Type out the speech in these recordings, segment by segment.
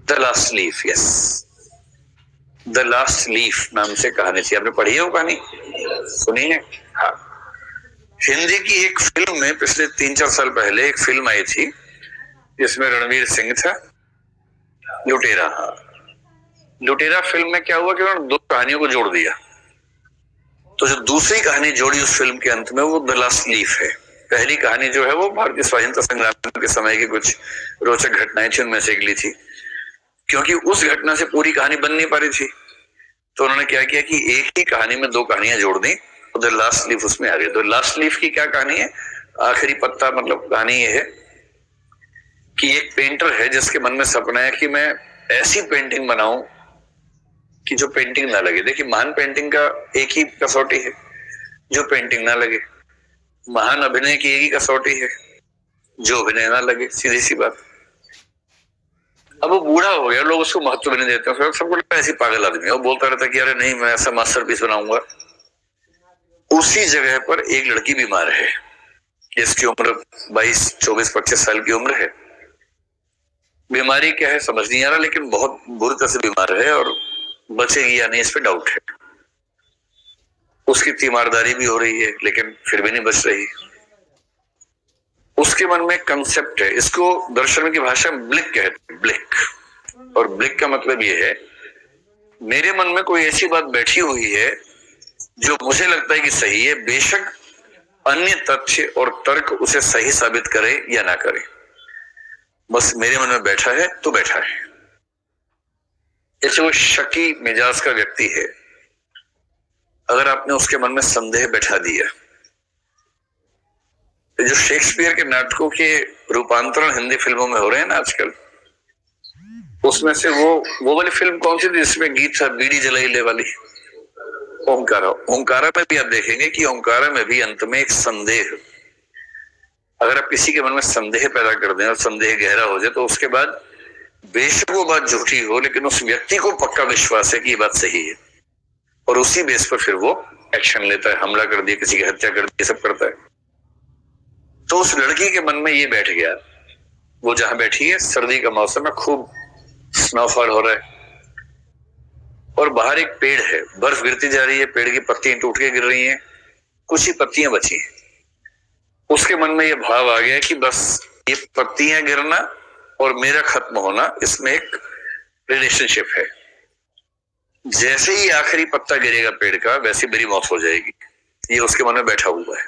The last leaf, yes, the last leaf नाम से कहानी थी। आपने पढ़ी है वो कहानी, सुनी है? हाँ। हिंदी की एक फिल्म में पिछले 3-4 साल पहले एक फिल्म आई थी जिसमें रणवीर सिंह था, लुटेरा। हाँ, लुटेरा फिल्म में क्या हुआ कि उन्होंने 2 कहानियों को जोड़ दिया। तो जो दूसरी कहानी जोड़ी उस फिल्म के अंत में वो द लास्ट लीफ है। पहली कहानी जो है वो भारतीय स्वाधीनता संग्राम के समय की कुछ रोचक घटनाएं थी, उनमें से एक ली थी। क्योंकि उस घटना से पूरी कहानी बन नहीं पा रही थी तो उन्होंने क्या किया कि एक ही कहानी में 2 कहानियां जोड़ दी, तो द लास्ट लीफ उसमें आ गई। तो लास्ट लीफ की क्या कहानी है? आखिरी पत्ता, मतलब कहानी ये है कि एक पेंटर है जिसके मन में सपना है कि मैं ऐसी पेंटिंग बनाऊं कि जो पेंटिंग ना लगे। देखिए, महान पेंटिंग का एक ही कसौटी है, जो पेंटिंग ना लगे। महान अभिनय की एक ही कसौटी है, जो अभिनय ना लगे। सीधी सी बात। अब वो बूढ़ा हो गया, लोग उसको महत्व नहीं देते हैं, सबको लगता है ऐसी पागल आदमी है। वो बोलता रहता है कि अरे नहीं, मैं ऐसा मास्टरपीस बनाऊंगा। उसी जगह पर एक लड़की बीमार है जिसकी उम्र 22, 24, 25 साल की उम्र है। बीमारी क्या है समझ नहीं आ रहा, लेकिन बहुत बुरी तरह से बीमार है और बचेगी या नहीं इस पे डाउट है। उसकी तीमारदारी भी हो रही है लेकिन फिर भी नहीं बच रही। उसके मन में कंसेप्ट है, इसको दर्शन की भाषा में ब्लिक कहते हैं, ब्लिक। और ब्लिक का मतलब ये है, मेरे मन में कोई ऐसी बात बैठी हुई है जो मुझे लगता है कि सही है, बेशक अन्य तथ्य और तर्क उसे सही साबित करे या ना करे, बस मेरे मन में बैठा है तो बैठा है। जैसे वो शकी मिजाज का व्यक्ति है, अगर आपने उसके मन में संदेह बैठा दिया, जो शेक्सपियर के नाटकों के रूपांतरण हिंदी फिल्मों में हो रहे हैं ना आजकल, उसमें से वो वाली फिल्म कौन सी थी जिसमें गीत था बीड़ी जलाई ले वाली? ओंकारा। ओंकारा में भी आप देखेंगे कि ओंकारा में भी अंत में एक संदेह, अगर आप किसी के मन में संदेह पैदा कर दें और संदेह गहरा हो जाए तो उसके बाद बेशक वो बात झूठी हो लेकिन उस व्यक्ति को पक्का विश्वास है कि ये बात सही है और उसी बेस पर फिर वो एक्शन लेता है, हमला कर दिया, किसी की हत्या कर दी, सब करता है। तो उस लड़की के मन में ये बैठ गया। वो जहां बैठी है, सर्दी का मौसम है, खूब स्नोफॉल हो रहा है और बाहर एक पेड़ है, बर्फ गिरती जा रही है, पेड़ की पत्तियां टूट के गिर रही हैं, कुछ ही पत्तियां बची हैं। उसके मन में ये भाव आ गया कि बस ये पत्तियां गिरना और मेरा खत्म होना, इसमें एक रिलेशनशिप है। जैसे ही आखिरी पत्ता गिरेगा पेड़ का, वैसे मेरी मौत हो जाएगी। ये उसके मन में बैठा हुआ है।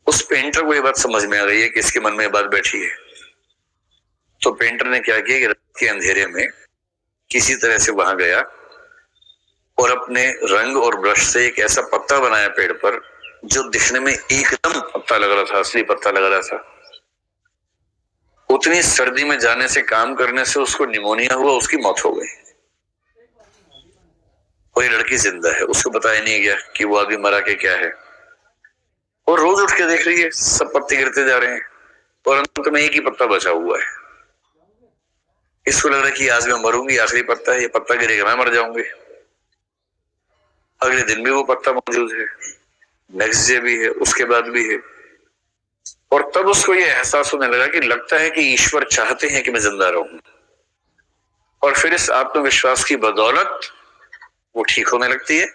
उस पेंटर को ये बात समझ में आ रही है कि इसके मन में ये बात बैठी है। तो पेंटर ने क्या किया कि रात के अंधेरे में किसी तरह से वहां गया और अपने रंग और ब्रश से एक ऐसा पत्ता बनाया पेड़ पर जो दिखने में एकदम पत्ता लग रहा था, असली पत्ता लग रहा था। उतनी सर्दी में जाने से, काम करने से उसको निमोनिया हुआ, उसकी मौत हो गई। वही लड़की जिंदा है, उसको बताया नहीं गया कि वो अभी मरा के क्या है। और रोज उठ के देख रही है, सब पत्ते गिरते जा रहे हैं और अंत में एक ही पत्ता बचा हुआ है। इसको लग रहा है कि आज मैं मरूंगी, आखिरी पत्ता है, ये पत्ता गिरेगा मैं मर जाऊंगी। अगले दिन भी वो पत्ता मौजूद है, नेक्स्ट डे भी है, उसके बाद भी है। और तब उसको ये एहसास होने लगा कि लगता है कि ईश्वर चाहते हैं कि मैं जिंदा रहूं। और फिर इस आत्मविश्वास की बदौलत वो ठीक होने लगती है।